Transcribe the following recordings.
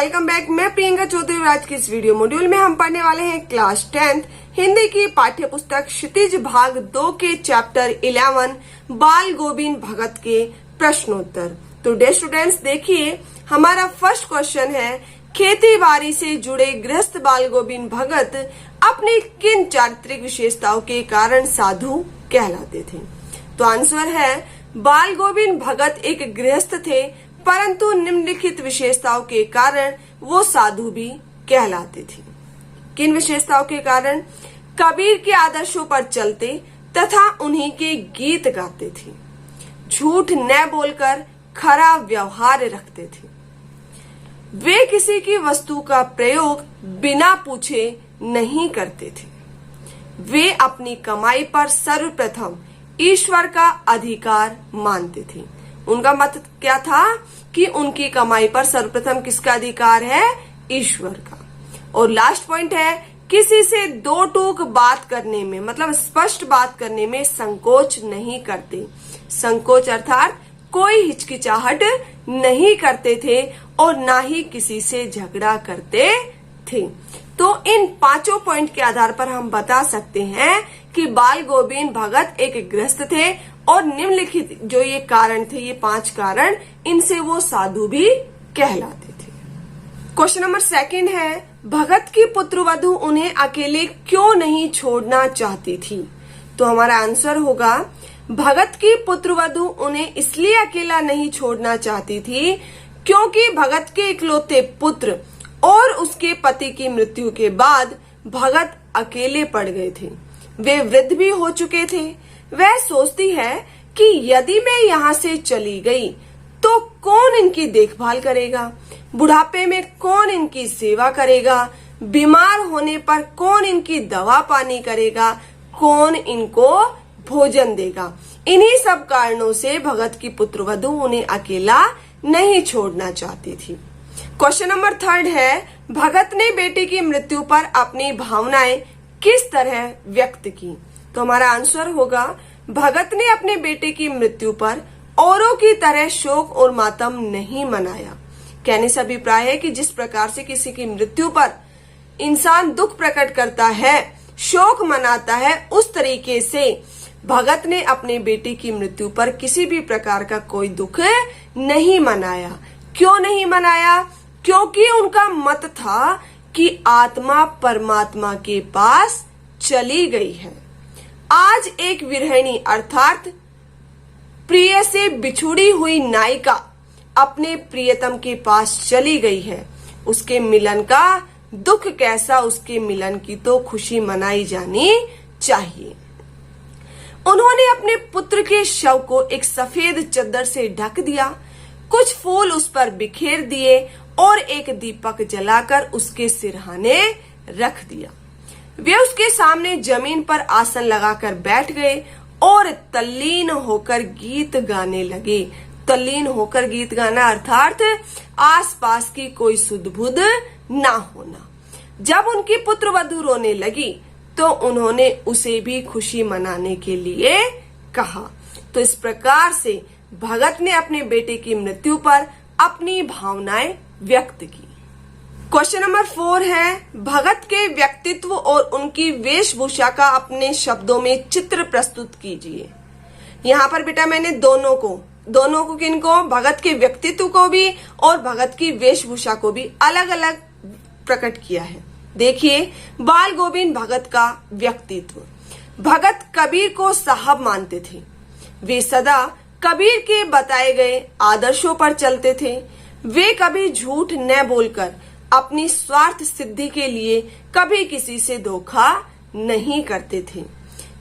Welcome back. मैं प्रियंका चौधरी। आज की इस वीडियो मॉड्यूल में हम पढ़ने वाले हैं क्लास 10th हिंदी की पाठ्य पुस्तक क्षितिज भाग 2 के चैप्टर 11 बाल गोविंद भगत के प्रश्नोत्तर। तो डे स्टूडेंट्स देखिए, हमारा फर्स्ट क्वेश्चन है, खेती बाड़ी से जुड़े गृहस्थ बाल गोविंद भगत अपनी किन चारित्रिक विशेषताओं के कारण साधु कहलाते थे। तो आंसर है, बाल गोविंद भगत एक गृहस्थ थे, परंतु निम्नलिखित विशेषताओं के कारण वो साधु भी कहलाते थे। किन विशेषताओं के कारण? कबीर के आदर्शों पर चलते तथा उन्हीं के गीत गाते थे, झूठ न बोलकर खरा व्यवहार रखते थे, वे किसी की वस्तु का प्रयोग बिना पूछे नहीं करते थे, वे अपनी कमाई पर सर्वप्रथम ईश्वर का अधिकार मानते थे। उनका मत क्या था कि उनकी कमाई पर सर्वप्रथम किसका अधिकार है? ईश्वर का। और लास्ट पॉइंट है, किसी से दो टूक बात करने में, मतलब स्पष्ट बात करने में संकोच नहीं करते। संकोच अर्थात कोई हिचकिचाहट नहीं करते थे और ना ही किसी से झगड़ा करते थे। तो इन पांचों पॉइंट के आधार पर हम बता सकते हैं कि बाल गोविंद भगत एक गृहस्थ थे और निम्नलिखित जो ये कारण थे, ये 5 कारण, इनसे वो साधु भी कहलाते थे। क्वेश्चन नंबर 2 है, भगत की पुत्रवधू उन्हें अकेले क्यों नहीं छोड़ना चाहती थी। तो हमारा आंसर होगा, भगत की पुत्रवधू उन्हें इसलिए अकेला नहीं छोड़ना चाहती थी क्योंकि भगत के इकलौते पुत्र और उसके पति की मृत्यु के बाद भगत अकेले पड़ गए थे। वे वृद्ध भी हो चुके थे। वह सोचती है कि यदि मैं यहाँ से चली गई तो कौन इनकी देखभाल करेगा, बुढ़ापे में कौन इनकी सेवा करेगा, बीमार होने पर कौन इनकी दवा पानी करेगा, कौन इनको भोजन देगा। इन्हीं सब कारणों से भगत की पुत्रवधू उन्हें अकेला नहीं छोड़ना चाहती थी। क्वेश्चन नंबर 3 है, भगत ने बेटे की मृत्यु पर अपनी भावनाएं किस तरह व्यक्त की। तो हमारा आंसर होगा, भगत ने अपने बेटे की मृत्यु पर औरों की तरह शोक और मातम नहीं मनाया। कहने से अभिप्राय है कि जिस प्रकार से किसी की मृत्यु पर इंसान दुख प्रकट करता है, शोक मनाता है, उस तरीके से भगत ने अपने बेटे की मृत्यु पर किसी भी प्रकार का कोई दुख नहीं मनाया। क्यों नहीं मनाया? क्योंकि उनका मत था कि आत्मा परमात्मा के पास चली गई है। आज एक विरहिणी अर्थात प्रिय से बिछुड़ी हुई नायिका अपने प्रियतम के पास चली गई है। उसके मिलन का दुख कैसा, उसके मिलन की तो खुशी मनाई जानी चाहिए। उन्होंने अपने पुत्र के शव को एक सफेद चादर से ढक दिया, कुछ फूल उस पर बिखेर दिए और एक दीपक जलाकर उसके सिरहाने रख दिया। वे उसके सामने जमीन पर आसन लगाकर बैठ गए और तल्लीन होकर गीत गाने लगे। तल्लीन होकर गीत गाना अर्थात आसपास की कोई सुध-बुध ना होना। जब उनकी पुत्रवधू रोने लगी तो उन्होंने उसे भी खुशी मनाने के लिए कहा। तो इस प्रकार से भगत ने अपने बेटे की मृत्यु पर अपनी भावनाएं व्यक्त की। क्वेश्चन नंबर 4 है, भगत के व्यक्तित्व और उनकी वेशभूषा का अपने शब्दों में चित्र प्रस्तुत कीजिए। यहाँ पर बेटा मैंने दोनों को किनको, भगत के व्यक्तित्व को भी और भगत की वेशभूषा को भी अलग अलग प्रकट किया है। देखिए, बाल गोविंद भगत का व्यक्तित्व। भगत कबीर को साहब मानते थे। वे सदा कबीर के बताए गए आदर्शों पर चलते थे। वे कभी झूठ न बोलकर अपनी स्वार्थ सिद्धि के लिए कभी किसी से धोखा नहीं करते थे,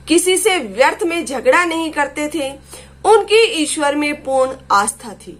किसी से व्यर्थ में झगड़ा नहीं करते थे। उनकी ईश्वर में पूर्ण आस्था थी।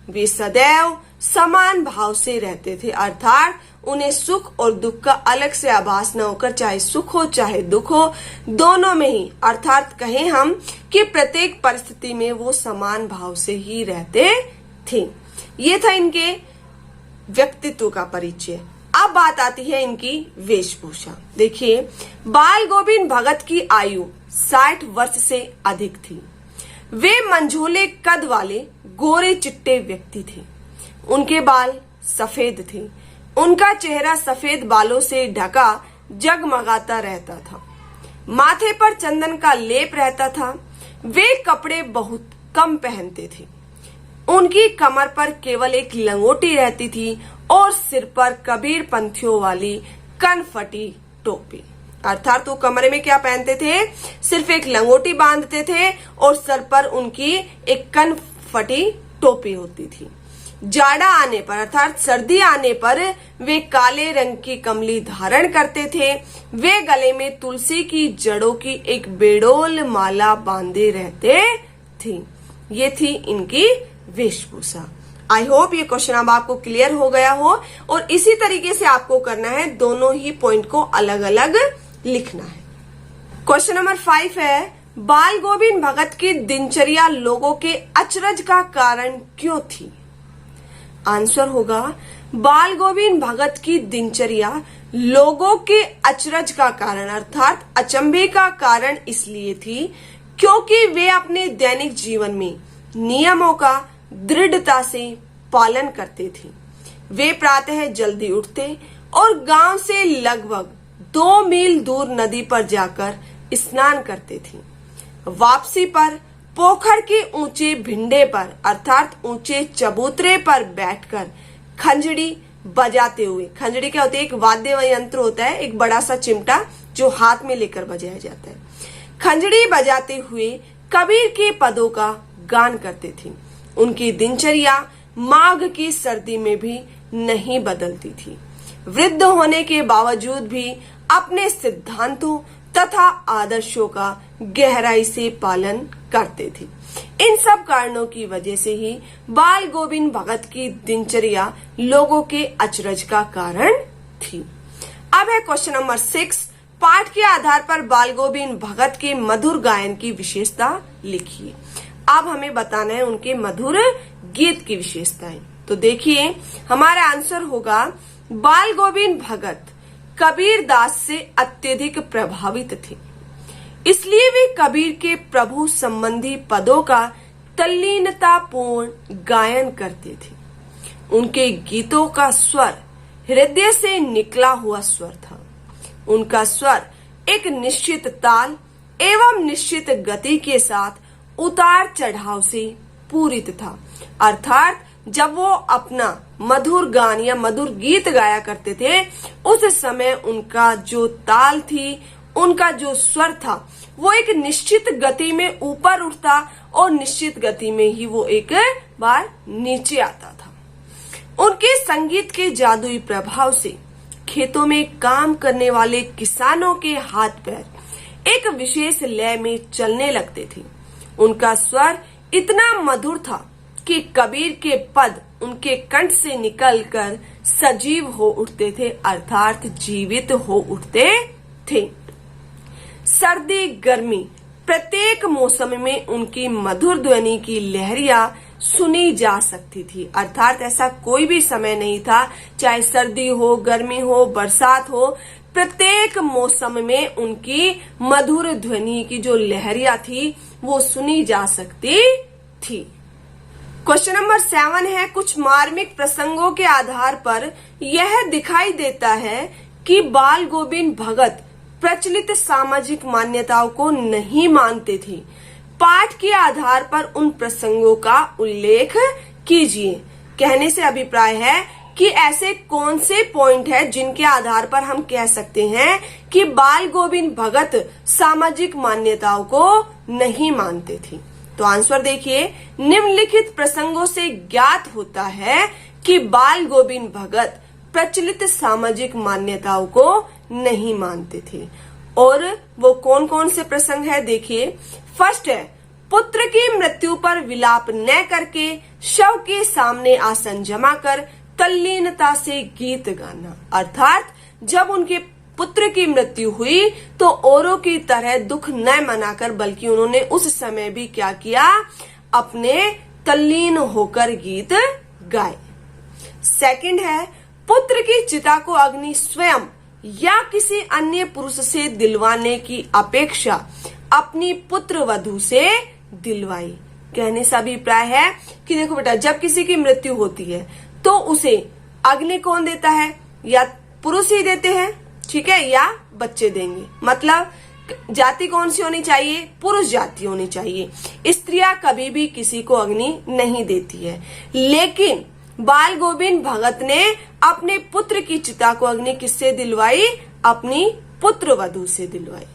वे सदैव समान भाव से रहते थे, अर्थात उन्हें सुख और दुख का अलग से आभास न होकर, चाहे सुख हो चाहे दुख हो, दोनों में ही, अर्थात कहें हम कि प्रत्येक परिस्थिति में वो समान भाव से ही रहते थे। ये था इनके व्यक्तित्व का परिचय। अब बात आती है इनकी वेशभूषा। देखिए, बाल गोविंद भगत की आयु 60 वर्ष से अधिक थी। वे मंझोले कद वाले गोरे चिट्टे व्यक्ति थे। उनके बाल सफेद थे। उनका चेहरा सफेद बालों से ढका जगमगाता रहता था। माथे पर चंदन का लेप रहता था। वे कपड़े बहुत कम पहनते थे। उनकी कमर पर केवल एक लंगोटी रहती थी और सिर पर कबीर पंथियों वाली कनफटी टोपी। अर्थात वो कमरे में क्या पहनते थे? सिर्फ एक लंगोटी बांधते थे और सर पर उनकी एक कनफटी टोपी होती थी। जाड़ा आने पर अर्थात सर्दी आने पर वे काले रंग की कमली धारण करते थे। वे गले में तुलसी की जड़ों की एक बेडोल माला बांधे रहते थे। ये थी इनकी वेशभूषा। आई होप ये क्वेश्चन अब आपको क्लियर हो गया हो और इसी तरीके से आपको करना है, दोनों ही पॉइंट को अलग अलग लिखना है। क्वेश्चन नंबर 5 है, बाल गोविंद भगत की दिनचर्या लोगों के अचरज का कारण क्यों थी? आंसर होगा, बाल गोविंद भगत की दिनचर्या लोगों के अचरज का कारण अर्थात अचंभे का कारण इसलिए थी क्योंकि वे अपने दैनिक जीवन में नियमों का दृढ़ता से पालन करते थे। वे प्रातः जल्दी उठते और गांव से लगभग 2 मील दूर नदी पर जाकर स्नान करते थे। वापसी पर पोखर के ऊंचे भिंडे पर अर्थात ऊंचे चबूतरे पर बैठकर खंजड़ी बजाते हुए, खंजड़ी क्या होती है? एक वाद्य यंत्र होता है, एक बड़ा सा चिमटा जो हाथ में लेकर बजाया जाता है। खंजड़ी बजाते हुए कबीर के पदों का गान करते थे। उनकी दिनचर्या माघ की सर्दी में भी नहीं बदलती थी। वृद्ध होने के बावजूद भी अपने सिद्धांतों तथा आदर्शों का गहराई से पालन करते थे। इन सब कारणों की वजह से ही बाल गोविंद भगत की दिनचर्या लोगों के अचरज का कारण थी। अब है क्वेश्चन नंबर 6, पाठ के आधार पर बाल गोविंद भगत के मधुर गायन की विशेषता लिखिए। अब हमें बताना है उनके मधुर गीत की विशेषताएं। तो देखिए, हमारा आंसर होगा, बाल गोविंद भगत कबीर दास से अत्यधिक प्रभावित थे, इसलिए वे कबीर के प्रभु संबंधी पदों का तल्लीनतापूर्ण गायन करते थे। उनके गीतों का स्वर हृदय से निकला हुआ स्वर था। उनका स्वर एक निश्चित ताल एवं निश्चित गति के साथ उतार चढ़ाव से पूरित था। अर्थात जब वो अपना मधुर गान या मधुर गीत गाया करते थे, उस समय उनका जो ताल थी, उनका जो स्वर था, वो एक निश्चित गति में ऊपर उठता और निश्चित गति में ही वो एक बार नीचे आता था। उनके संगीत के जादुई प्रभाव से खेतों में काम करने वाले किसानों के हाथ पैर एक विशेष लय में चलने लगते थे। उनका स्वर इतना मधुर था कि कबीर के पद उनके कंठ से निकलकर सजीव हो उठते थे अर्थात जीवित हो उठते थे। सर्दी गर्मी प्रत्येक मौसम में उनकी मधुर ध्वनि की लहरियां सुनी जा सकती थी। अर्थात ऐसा कोई भी समय नहीं था, चाहे सर्दी हो, गर्मी हो, बरसात हो, प्रत्येक मौसम में उनकी मधुर ध्वनि की जो लहरियां थी वो सुनी जा सकती थी। क्वेश्चन नंबर 7 है, कुछ मार्मिक प्रसंगों के आधार पर यह दिखाई देता है कि बाल गोविंद भगत प्रचलित सामाजिक मान्यताओं को नहीं मानते थे। पाठ के आधार पर उन प्रसंगों का उल्लेख कीजिए। कहने से अभिप्राय है कि ऐसे कौन से पॉइंट है जिनके आधार पर हम कह सकते हैं कि बाल गोविंद भगत सामाजिक मान्यताओं को नहीं मानते थे। तो आंसर देखिए, निम्नलिखित प्रसंगों से ज्ञात होता है कि बाल गोविंद भगत प्रचलित सामाजिक मान्यताओं को नहीं मानते थे। और वो कौन कौन से प्रसंग है देखिए। फर्स्ट है, पुत्र की मृत्यु पर विलाप न करके शव के सामने आसन जमा कर तल्लीनता से गीत गाना। अर्थात जब उनके पुत्र की मृत्यु हुई तो औरों की तरह दुख न मनाकर बल्कि उन्होंने उस समय भी क्या किया, अपने तल्लीन होकर गीत गाए। सेकंड है, पुत्र की चिता को अग्नि स्वयं या किसी अन्य पुरुष से दिलवाने की अपेक्षा अपनी पुत्र वधू से दिलवाई। कहने से अभिप्राय है कि देखो बेटा, जब किसी की मृत्यु होती है तो उसे अग्नि कौन देता है? या पुरुष ही देते हैं, ठीक है, या बच्चे देंगे। मतलब जाति कौन सी होनी चाहिए? पुरुष जाति होनी चाहिए। स्त्रियां कभी भी किसी को अग्नि नहीं देती है। लेकिन बाल गोविंद भगत ने अपने पुत्र की चिता को अग्नि किससे दिलवाई? अपनी पुत्र वधू से दिलवाई।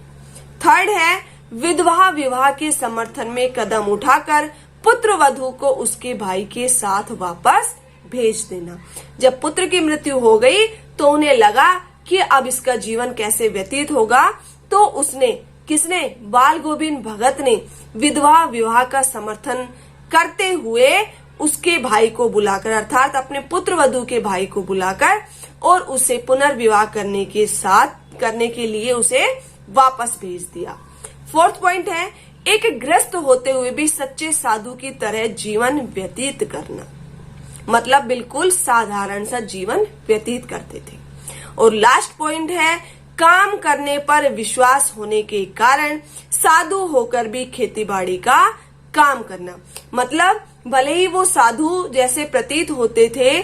थर्ड है विधवा विवाह के समर्थन में कदम उठाकर पुत्र वधू को उसके भाई के साथ वापस भेज देना। जब पुत्र की मृत्यु हो गई तो उन्हें लगा कि अब इसका जीवन कैसे व्यतीत होगा, तो किसने? बाल गोविंद भगत ने विधवा विवाह का समर्थन करते हुए उसके भाई को बुलाकर, अर्थात अपने पुत्र वधू के भाई को बुलाकर और उसे पुनर्विवाह करने के लिए उसे वापस भेज दिया। फोर्थ पॉइंट है एक गृहस्थ होते हुए भी सच्चे साधु की तरह जीवन व्यतीत करना। मतलब बिल्कुल साधारण सा जीवन व्यतीत करते थे। और लास्ट पॉइंट है काम करने पर विश्वास होने के कारण साधु होकर भी खेतीबाड़ी का काम करना। मतलब भले ही वो साधु जैसे प्रतीत होते थे,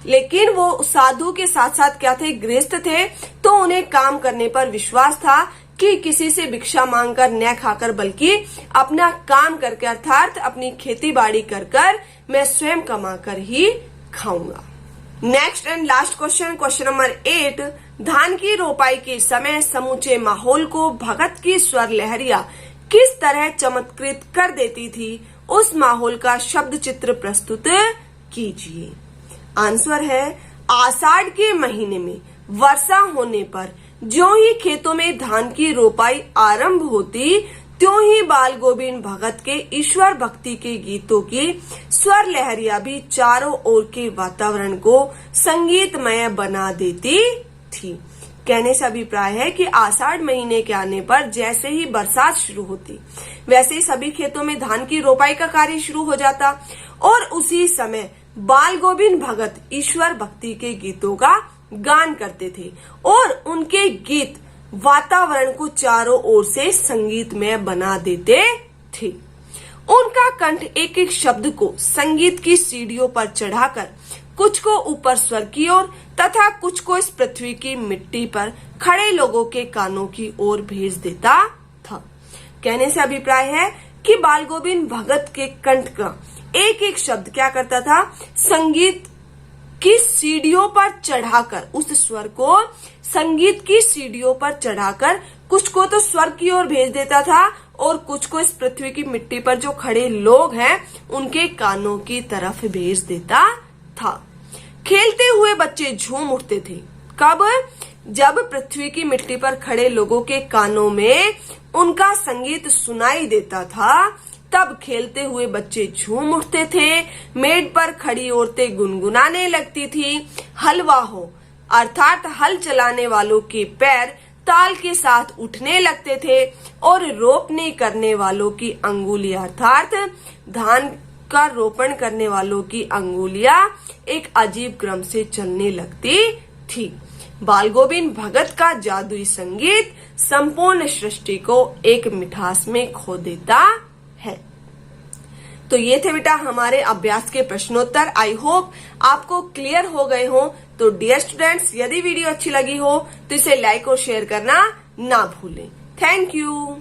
लेकिन वो साधु के साथ साथ क्या थे? गृहस्थ थे। तो उन्हें काम करने पर विश्वास था कि किसी से भिक्षा मांगकर न खाकर, बल्कि अपना काम करके, अर्थात अपनी खेतीबाड़ी कर मैं स्वयं कमाकर ही खाऊंगा। Next and last question number 8, धान की रोपाई के समय समूचे माहौल को भगत की स्वर लहरिया किस तरह चमत्कृत कर देती थी? उस माहौल का शब्द चित्र प्रस्तुत कीजिए। आंसर है आषाढ़ के महीने में वर्षा होने पर ज्यों ही खेतों में धान की रोपाई आरंभ होती, त्यों ही बाल गोविंद भगत के ईश्वर भक्ति के गीतों की स्वर लहरिया भी चारों ओर के वातावरण को संगीतमय बना देती थी। कहने से अभिप्राय है कि आषाढ़ महीने के आने पर जैसे ही बरसात शुरू होती, वैसे ही सभी खेतों में धान की रोपाई का कार्य शुरू हो जाता और उसी समय बाल गोविंद भगत ईश्वर भक्ति के गीतों का गान करते थे और उनके गीत वातावरण को चारों ओर से संगीतमय बना देते थे। उनका कंठ एक एक शब्द को संगीत की सीढ़ियों पर चढ़ाकर कुछ को ऊपर स्वर की ओर तथा कुछ को इस पृथ्वी की मिट्टी पर खड़े लोगों के कानों की ओर भेज देता था। कहने से अभिप्राय है कि बाल गोविंद भगत के कंठ का एक एक शब्द क्या करता था? संगीत की सीढ़ियों पर चढ़ाकर, उस स्वर को संगीत की सीढ़ियों पर चढ़ाकर कुछ को तो स्वर की ओर भेज देता था और कुछ को इस पृथ्वी की मिट्टी पर जो खड़े लोग हैं उनके कानों की तरफ भेज देता था। खेलते हुए बच्चे झूम उठते थे। कब? जब पृथ्वी की मिट्टी पर खड़े लोगों के कानों में उनका संगीत सुनाई देता था, तब खेलते हुए बच्चे झूम उठते थे। मेड़ पर खड़ी औरतें गुनगुनाने लगती थी। हलवा हो, अर्थात हल चलाने वालों के पैर ताल के साथ उठने लगते थे और रोपनी करने वालों की अंगुलियां, अर्थात धान का रोपण करने वालों की अंगुलियां एक अजीब क्रम से चलने लगती थी। बाल गोविंद भगत का जादुई संगीत संपूर्ण सृष्टि को एक मिठास में खो देता है। तो ये थे बेटा हमारे अभ्यास के प्रश्नोत्तर। आई होप आपको क्लियर हो गए हो। तो डियर स्टूडेंट्स, यदि वीडियो अच्छी लगी हो तो इसे लाइक और शेयर करना ना भूलें। Thank you.